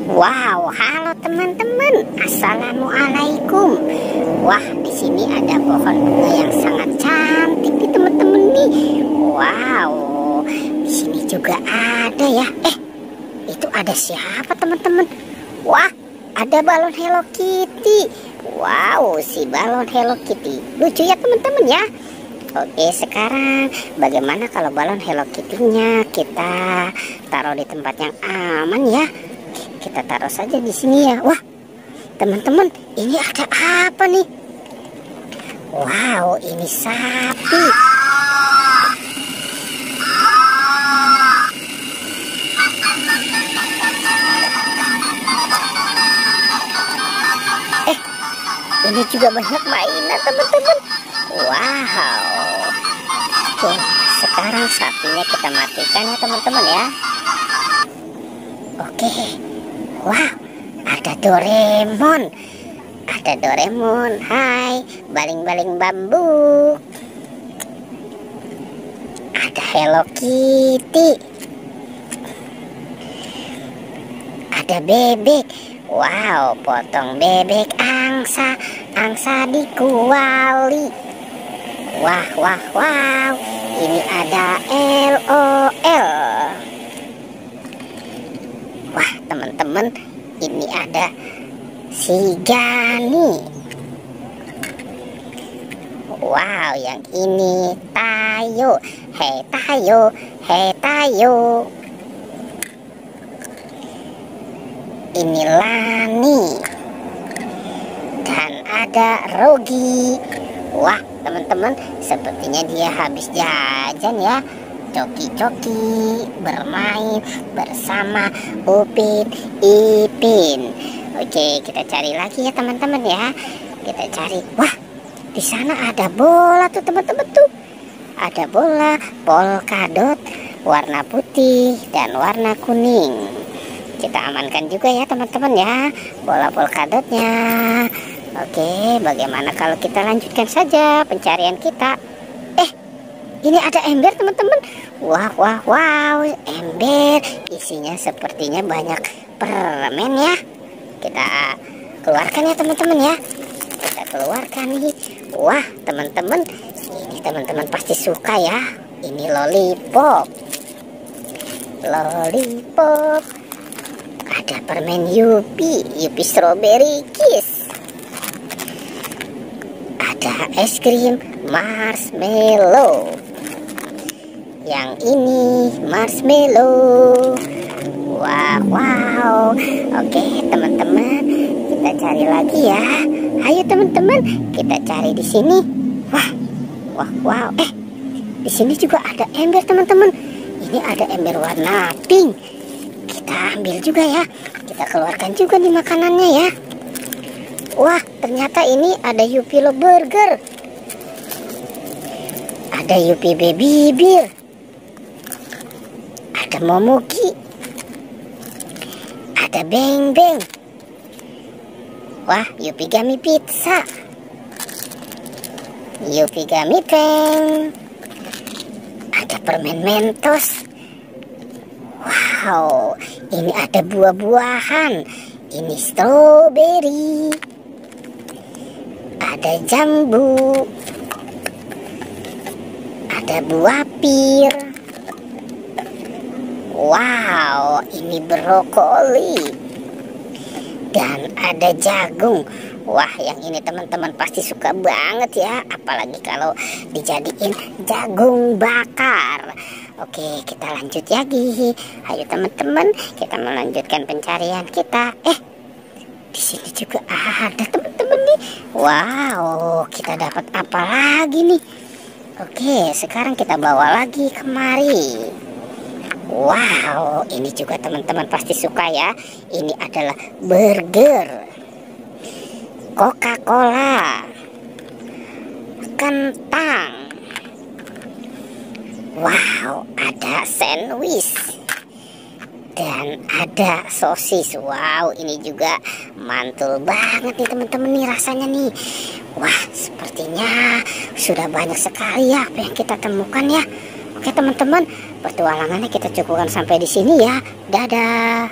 Wow, halo teman-teman. Assalamualaikum. Wah, di sini ada pohon bunga yang sangat cantik nih teman-teman nih. Wow, di sini juga ada ya. Itu ada siapa teman-teman? Wah, ada balon Hello Kitty. Wow, si balon Hello Kitty lucu ya teman-teman ya. Oke, sekarang bagaimana kalau balon Hello Kitty-nya kita taruh di tempat yang aman ya? Kita taruh saja di sini ya. Wah, teman-teman, ini ada apa nih? Wow, ini sapi. Ini juga banyak mainan teman-teman. Wow. Oke, sekarang sapinya kita matikan ya teman-teman ya. Oke. Wow, ada Doraemon. Ada Doraemon. Hai, baling-baling bambu. Ada Hello Kitty. Ada bebek. Wow, potong bebek angsa dikuali. Wah, wah, wow. Ini ada LOL. Wah, teman-teman, ini ada si Gani. Wow, yang ini Tayo. Hei Tayo, hei Tayo. Ini Lani. Dan ada Rogi. Wah, teman-teman, sepertinya dia habis jajan ya. Coki-coki bermain bersama Upin Ipin. Oke, kita cari lagi ya teman-teman ya. Kita cari. Wah, di sana ada bola tuh teman-teman tuh. Ada bola polkadot warna putih dan warna kuning. Kita amankan juga ya teman-teman ya bola polkadotnya. Oke, bagaimana kalau kita lanjutkan saja pencarian kita? Ini ada ember teman-teman. Wah, wah, wow, ember isinya sepertinya banyak permen ya. Kita keluarkan ya teman-teman ya. Kita keluarkan nih. Wah, teman-teman, ini teman-teman pasti suka ya. Ini lollipop. Lollipop. Ada permen Yupi strawberry kiss. Ada es krim marshmallow. Yang ini marshmallow. Wow, wow. Oke, teman-teman, kita cari lagi ya. Ayo teman-teman, kita cari di sini. Wah, wah, wow. Di sini juga ada ember teman-teman. Ini ada ember warna pink. Kita ambil juga ya. Kita keluarkan juga nih makanannya ya. Wah, ternyata ini ada Yupi Lo Burger. Ada Yupi Baby Beer. Ada Momoki. Ada Beng Beng. Wah, Yupi Gummy Pizza. Yupi Gummy Peng. Ada permen Mentos. Wow, ini ada buah-buahan. Ini strawberry. Ada jambu. Ada buah pir. Wow, ini brokoli. Dan ada jagung. Wah, yang ini teman-teman pasti suka banget ya. Apalagi kalau dijadiin jagung bakar. Oke, kita lanjut lagi. Ayo teman-teman, kita melanjutkan pencarian kita. Di sini juga ada teman-teman nih. Wow, kita dapat apa lagi nih? Oke, sekarang kita bawa lagi kemari. Wow, ini juga teman-teman pasti suka ya. Ini adalah burger, Coca-Cola, kentang. Wow, ada sandwich. Dan ada sosis. Wow, ini juga mantul banget nih teman-teman nih rasanya nih. Wah, sepertinya sudah banyak sekali ya apa yang kita temukan ya. Oke teman-teman, petualangannya kita cukupkan sampai di sini ya. Dadah.